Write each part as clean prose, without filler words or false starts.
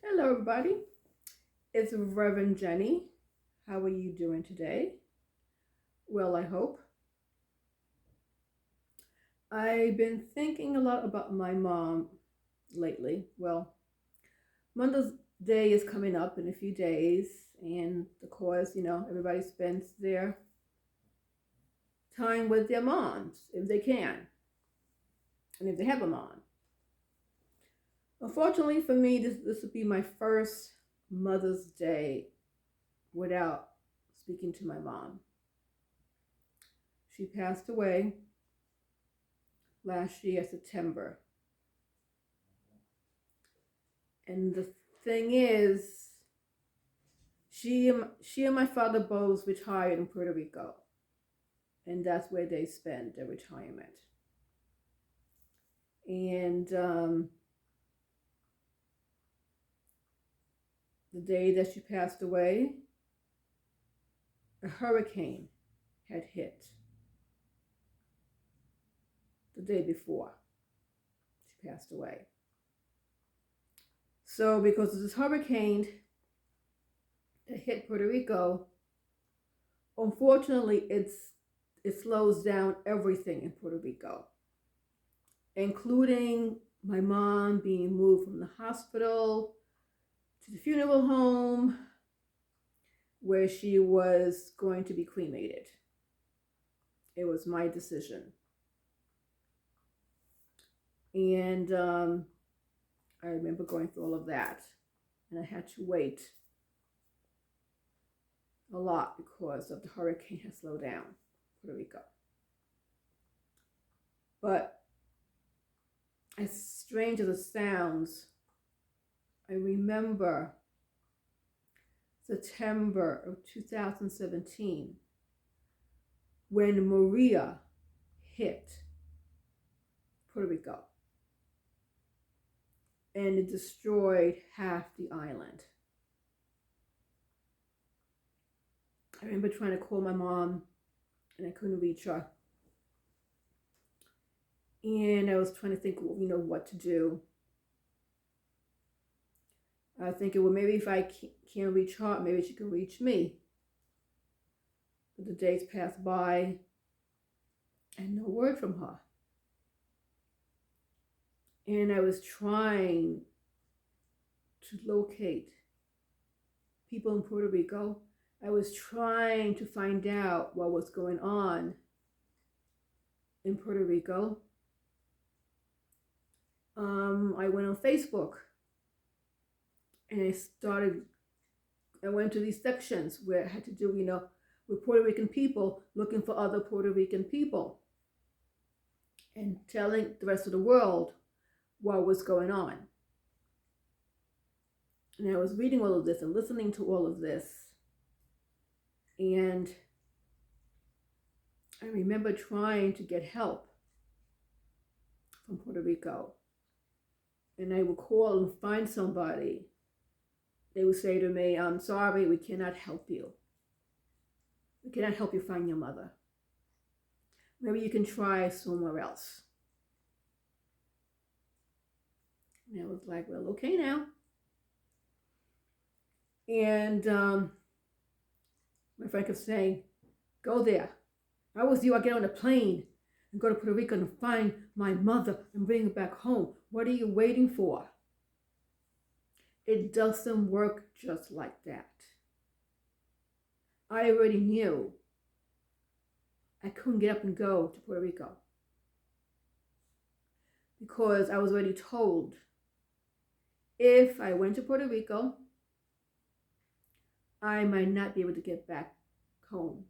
Hello, everybody. It's Reverend Jenny. How are you doing today? Well, I hope. I've been thinking a lot about my mom lately. Well, Mother's Day is coming up in a few days, and of course, everybody spends their time with their moms if they can, and if they have a mom. Unfortunately for me, this will be my first Mother's Day without speaking to my mom. She passed away last year, September. And the thing is, she and my father both retired in Puerto Rico, and that's where they spent their retirement. And the day that she passed away, a hurricane had hit the day before she passed away. So, because of this hurricane that hit Puerto Rico, unfortunately, it slows down everything in Puerto Rico, including my mom being moved from the hospital to the funeral home where she was going to be cremated. It was my decision. And I remember going through all of that. And I had to wait a lot because of the hurricane had slowed down Puerto Rico. But as strange as it sounds, I remember September of 2017 when Maria hit Puerto Rico and it destroyed half the island. I remember trying to call my mom and I couldn't reach her. And I was trying to think, what to do. I was thinking, well, maybe if I can't reach her, maybe she can reach me. But the days passed by and no word from her. And I was trying to locate people in Puerto Rico. I was trying to find out what was going on in Puerto Rico. I went on Facebook and I went to these sections where I had to do, with Puerto Rican people looking for other Puerto Rican people and telling the rest of the world what was going on. And I was reading all of this and listening to all of this. And I remember trying to get help from Puerto Rico. And I would call and find somebody. They would say to me, I'm sorry, we cannot help you. We cannot help you find your mother. Maybe you can try somewhere else. And I was like, well, okay now. And my friend kept saying, go there. If I was you, I'd get on a plane and go to Puerto Rico and find my mother and bring her back home. What are you waiting for? It doesn't work just like that. I already knew I couldn't get up and go to Puerto Rico because I was already told if I went to Puerto Rico, I might not be able to get back home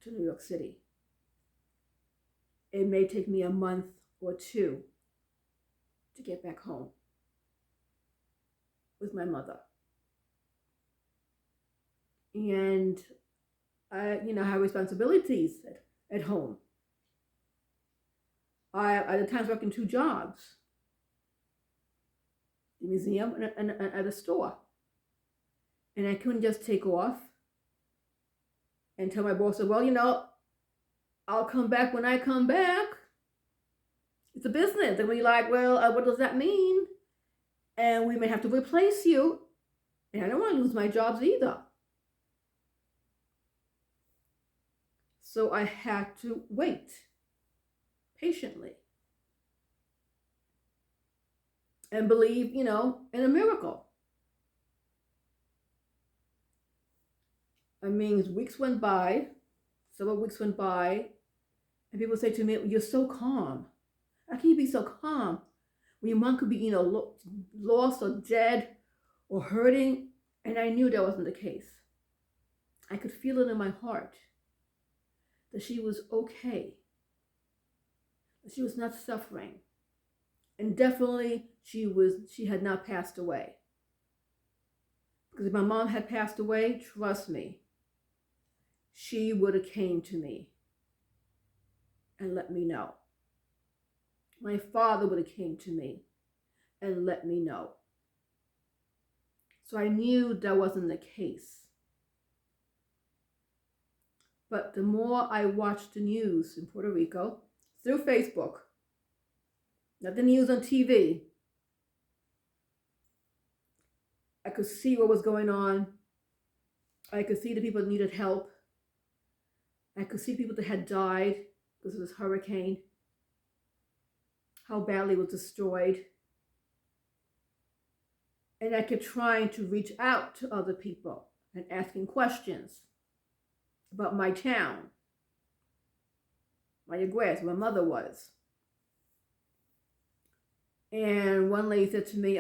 to New York City. It may take me a month or two to get back home with my mother. And I have responsibilities at home. I at the times working 2 jobs, the museum and at a store. And I couldn't just take off and tell my boss, well, I'll come back when I come back. It's a business. And we're like, well, what does that mean? and we may have to replace you, and I don't want to lose my jobs either. So I had to wait patiently and believe, in a miracle. I mean, weeks went by, several weeks went by, and people say to me, "You're so calm. How can you be so calm when your mom could be, lost or dead or hurting?" And I knew that wasn't the case. I could feel it in my heart that she was okay, that she was not suffering, and definitely she had not passed away. Because if my mom had passed away, trust me, she would have came to me and let me know. My father would have came to me and let me know. So I knew that wasn't the case. But the more I watched the news in Puerto Rico, through Facebook, not the news on TV, I could see what was going on. I could see the people that needed help. I could see people that had died because of this hurricane, how badly it was destroyed. And I kept trying to reach out to other people and asking questions about my town, my address, where my mother was. And one lady said to me,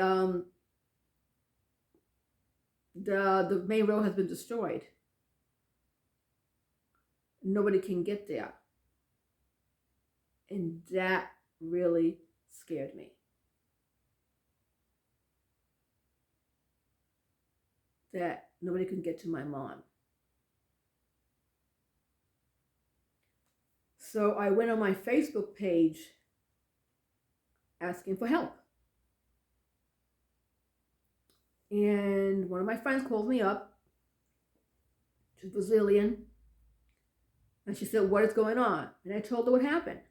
the main road has been destroyed. Nobody can get there. And that really scared me. That nobody can get to my mom. So I went on my Facebook page asking for help. And one of my friends called me up. She's Brazilian. And she said, "What is going on?" And I told her what happened.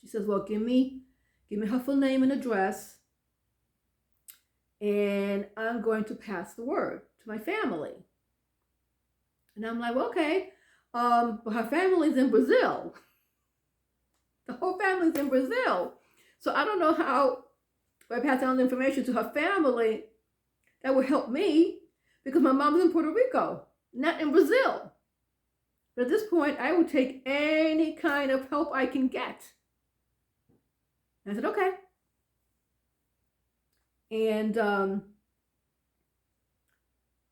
She says, "Well, give me her full name and address, and I'm going to pass the word to my family." And I'm like, "Well, okay, but her family's in Brazil. The whole family's in Brazil. So I don't know how, if I pass down the information to her family, that would help me, because my mom's in Puerto Rico, not in Brazil. But at this point, I would take any kind of help I can get." And I said, "Okay." And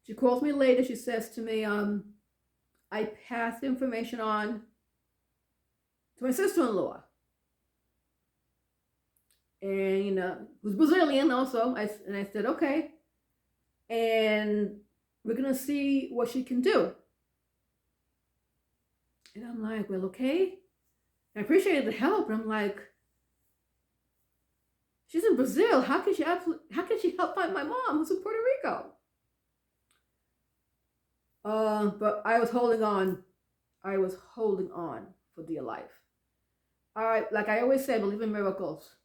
she calls me later. She says to me, "I passed the information on to my sister-in-law. And, who's Brazilian also." And I said, "Okay. And we're going to see what she can do." And I'm like, "Well, okay." I appreciated the help. And I'm like, she's in Brazil. How can she help find my mom who's in Puerto Rico? But I was holding on. I was holding on for dear life. Like I always say, I believe in miracles.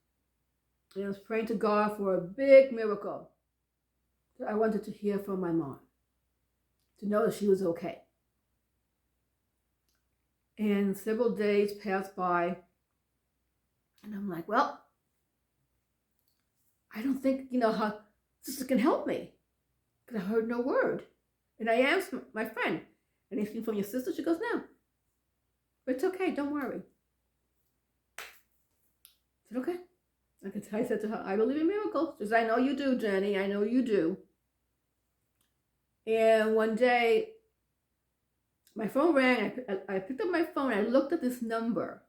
And I was praying to God for a big miracle. So I wanted to hear from my mom, to know that she was okay. And several days passed by, and I'm like, well, I don't think, her sister can help me, because I heard no word. And I asked my friend, "Anything from your sister?" She goes, "No. But it's okay, don't worry." I said, "Okay." I said to her, "I believe in miracles." She says, "I know you do, Jenny. I know you do." And one day, my phone rang. I picked up my phone. I looked at this number.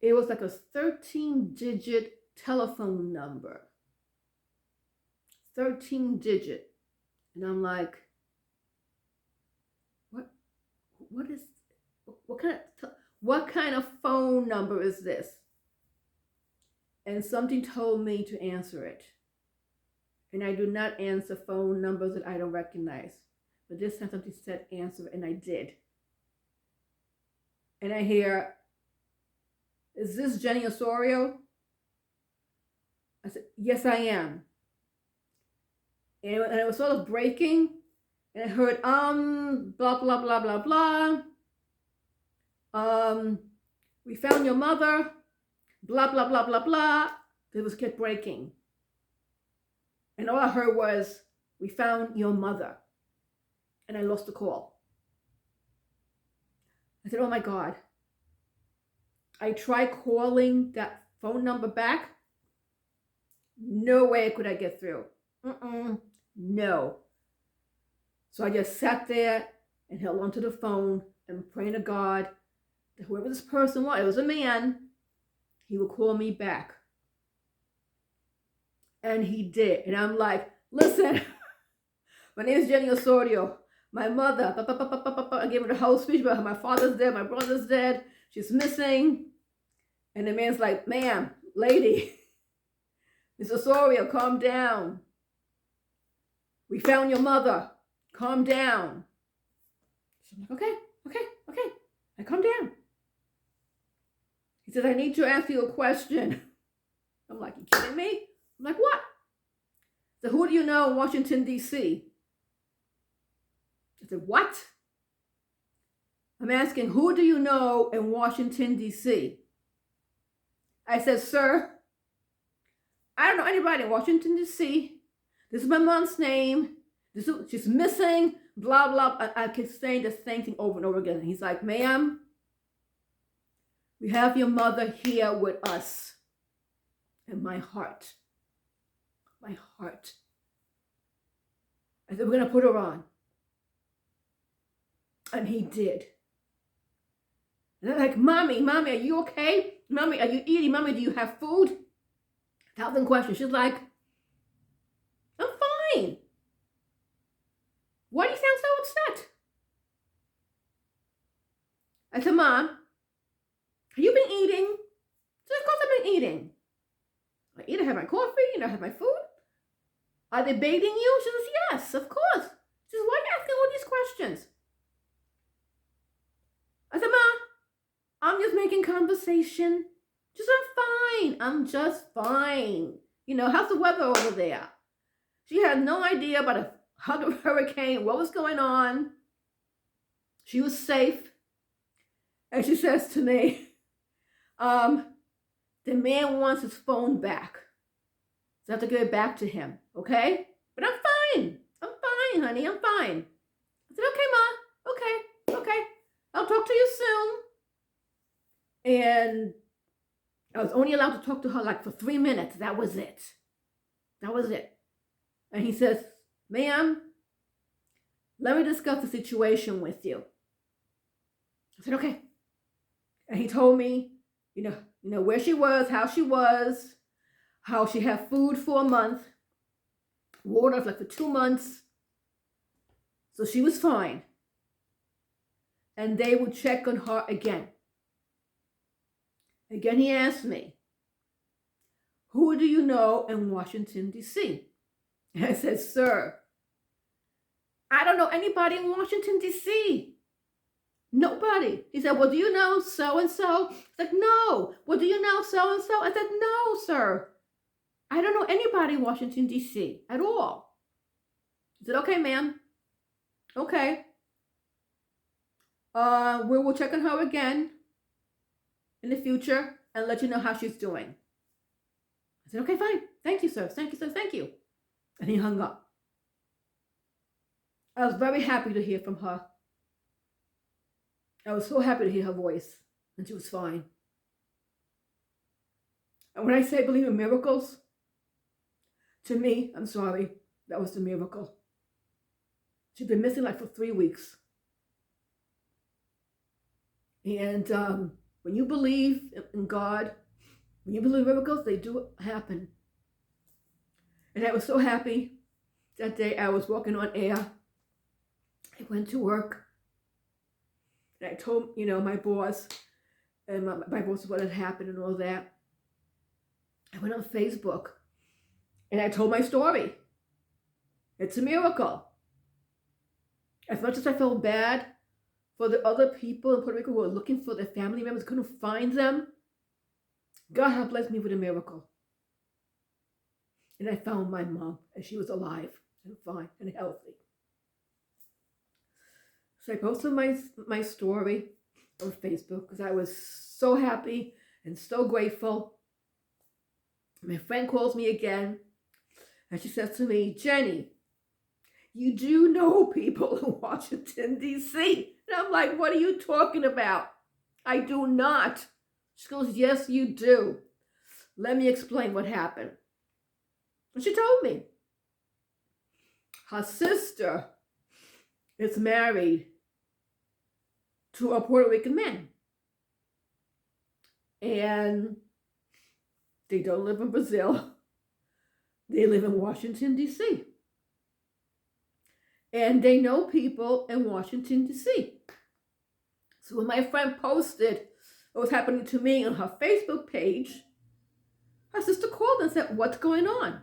It was like a 13-digit telephone number. 13-digit. And I'm like, what kind of phone number is this? And something told me to answer it. And I do not answer phone numbers that I don't recognize. But this time something said answer, and I did. And I hear, "Is this Jenny Osorio?" I said, yes, I am. And it was sort of breaking. And I heard, blah, blah, blah, blah, blah. We found your mother. Blah, blah, blah, blah, blah. It was kept breaking. And all I heard was, we found your mother. And I lost the call. I said, oh my God. I tried calling that phone number back. No way could I get through. No. So I just sat there and held onto the phone and praying to God that whoever this person was, it was a man, he would call me back. And he did. And I'm like, listen, my name is Jenny Osorio. My mother, I gave her the whole speech about how my father's dead, my brother's dead, she's missing. And the man's like, ma'am, lady, Miss Osorio, calm down. We found your mother. Calm down. So I'm like, okay. I calm down. He says, I need to ask you a question. I'm like, you kidding me? I'm like, what? So who do you know in Washington, D.C.? I said, what? I'm asking, who do you know in Washington, D.C.? I said, sir, I don't know anybody in Washington, D.C. This is my mom's name. She's missing, blah, blah. I kept saying the same thing over and over again. He's like, ma'am, we have your mother here with us. And my heart. I said, we're going to put her on. And he did. And I'm like, Mommy, are you okay? Mommy, are you eating? Mommy, do you have food? 1,000 questions. She's like, I'm fine. Why do you sound so upset? I said, Mom, have you been eating? She said, of course I've been eating. I eat, I have my coffee, I have my food. Are they bathing you? She says, yes, of course. She says, why are you asking all these questions? I said, Mom, I'm just making conversation. She said, I'm just fine. How's the weather over there? She had no idea about a hurricane, what was going on. She was safe. And she says to me, the man wants his phone back. So I have to give it back to him, okay? But I'm fine, honey, I'm fine. I said, okay, Ma, okay. I'll talk to you soon. And I was only allowed to talk to her for 3 minutes. That was it. And he says, ma'am, let me discuss the situation with you. I said, okay. And he told me, where she was, how she had food for a month, water for 2 months. So she was fine. And they would check on her again. Again, he asked me, who do you know in Washington, D.C.? And I said, sir, I don't know anybody in Washington, D.C. Nobody. He said, well, do you know so-and-so? I said, no. Well, do you know so-and-so? I said, no, sir. I don't know anybody in Washington, D.C. at all. He said, okay, ma'am. Okay. We will check on her again in the future and let you know how she's doing. I said, okay, fine. Thank you, sir. Thank you. And he hung up. I was very happy to hear from her. I was so happy to hear her voice, and she was fine. And when I say believe in miracles, to me, I'm sorry, that was the miracle. She'd been missing for 3 weeks. And when you believe in God, when you believe in miracles, they do happen. And I was so happy that day. I was walking on air. I went to work. And I told, my boss, and my boss what had happened and all that. I went on Facebook, and I told my story. It's a miracle. As much as I felt bad for the other people in Puerto Rico who were looking for their family members, couldn't find them, God had blessed me with a miracle. And I found my mom, and she was alive and fine and healthy. So I posted my story on Facebook because I was so happy and so grateful. My friend calls me again, and she says to me, Jenny, you do know people in Washington, D.C. And I'm like, what are you talking about? I do not. She goes, yes, you do. Let me explain what happened. And she told me her sister is married to a Puerto Rican man. And they don't live in Brazil. They live in Washington, D.C. And they know people in Washington, D.C. So when my friend posted what was happening to me on her Facebook page, her sister called and said, what's going on?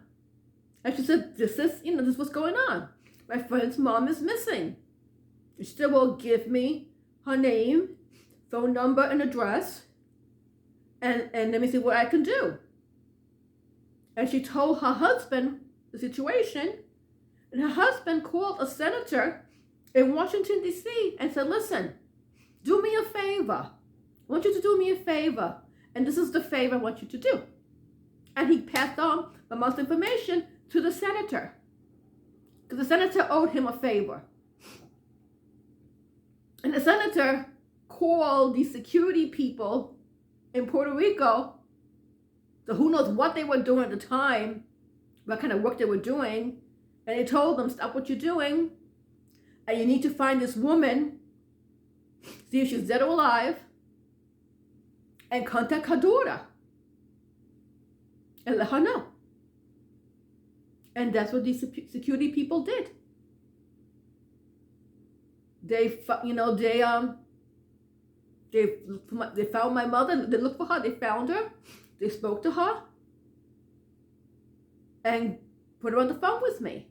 And she said, this is what's going on. My friend's mom is missing. And she said, well, give me her name, phone number, and address, and let me see what I can do. And she told her husband the situation, and her husband called a senator in Washington, D.C. and said, listen, do me a favor. I want you to do me a favor, and this is the favor I want you to do. And he passed on my mom's information to the senator, because the senator owed him a favor. And the senator called the security people in Puerto Rico, so who knows what they were doing at the time, what kind of work they were doing, and they told them, stop what you're doing, and you need to find this woman, see if she's dead or alive, and contact her daughter, and let her know. And that's what these security people did. They found my mother. They looked for her. They found her. They spoke to her and put her on the phone with me.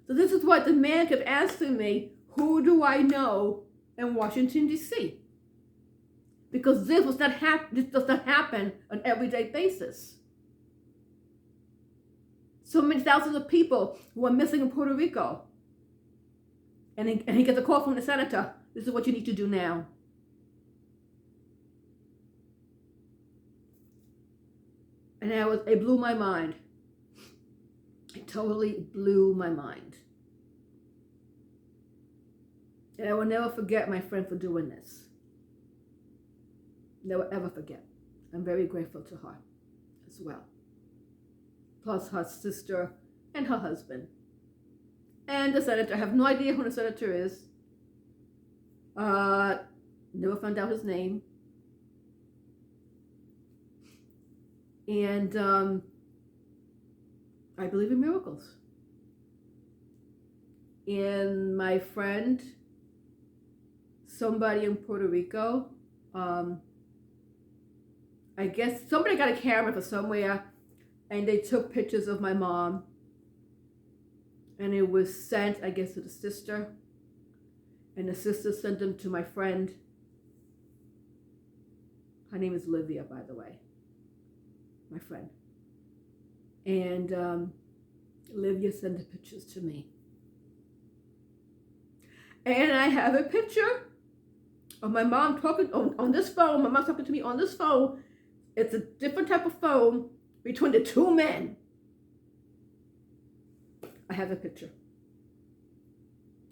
So this is what the man kept asking me, who do I know in Washington, D.C.? Because this does not happen on an everyday basis. So many thousands of people who are missing in Puerto Rico. And he gets a call from the senator. This is what you need to do now. And it blew my mind. It totally blew my mind. And I will never forget my friend for doing this. Never ever forget. I'm very grateful to her as well. Plus her sister and her husband. And the senator. I have no idea who the senator is. Never found out his name. And I believe in miracles. And my friend, somebody in Puerto Rico, I guess somebody got a camera from somewhere and they took pictures of my mom. And it was sent, I guess, to the sister. And the sister sent them to my friend. Her name is Livia, by the way. My friend. And Livia sent the pictures to me. And I have a picture of my mom talking on this phone. My mom's talking to me on this phone. It's a different type of phone between the two men. I have a picture.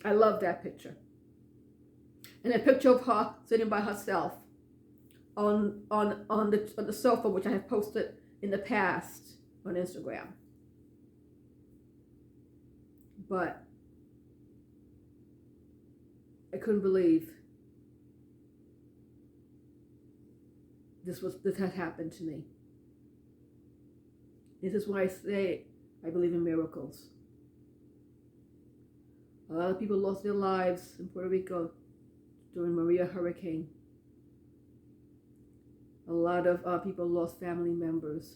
I love that picture. And a picture of her sitting by herself on the sofa, which I have posted in the past on Instagram. But I couldn't believe this had happened to me. This is why I say I believe in miracles. A lot of people lost their lives in Puerto Rico during Maria hurricane. A lot of people lost family members.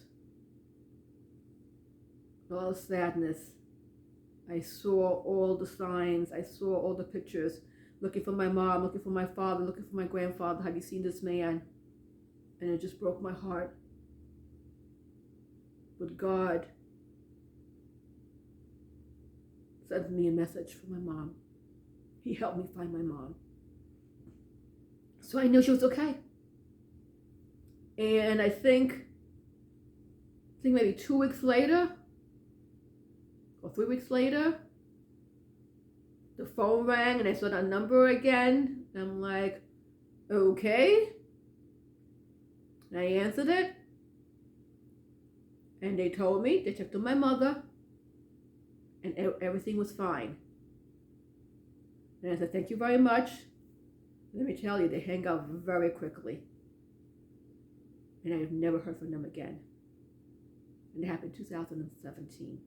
A lot of sadness. I saw all the signs. I saw all the pictures. Looking for my mom, looking for my father, looking for my grandfather. Have you seen this man? And it just broke my heart. But God sent me a message from my mom. He helped me find my mom. So I knew she was okay. And I think maybe 2 weeks later, or 3 weeks later, the phone rang and I saw that number again. I'm like, okay. And I answered it. And they told me, they checked on my mother, and everything was fine. And I said, thank you very much. Let me tell you, they hang up very quickly. And I've never heard from them again. And it happened in 2017.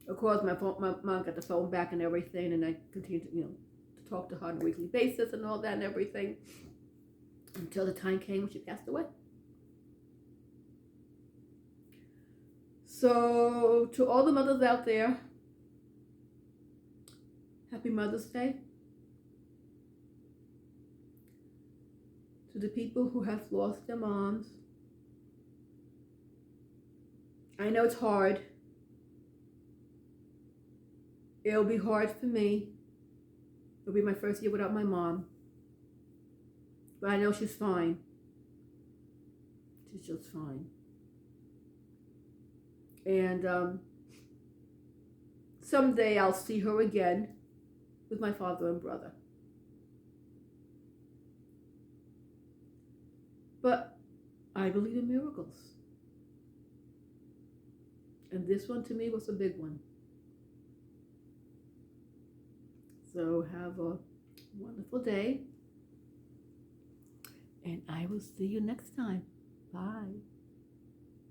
Of course, my mom got the phone back and everything, and I continued to, to talk to her on a weekly basis and all that and everything, until the time came when she passed away. So, to all the mothers out there, happy Mother's Day. To the people who have lost their moms, I know it's hard. It'll be hard for me. It'll be my first year without my mom. But I know she's fine. She's just fine. And someday I'll see her again with my father and brother. But I believe in miracles. And this one to me was a big one. So have a wonderful day. And I will see you next time. Bye.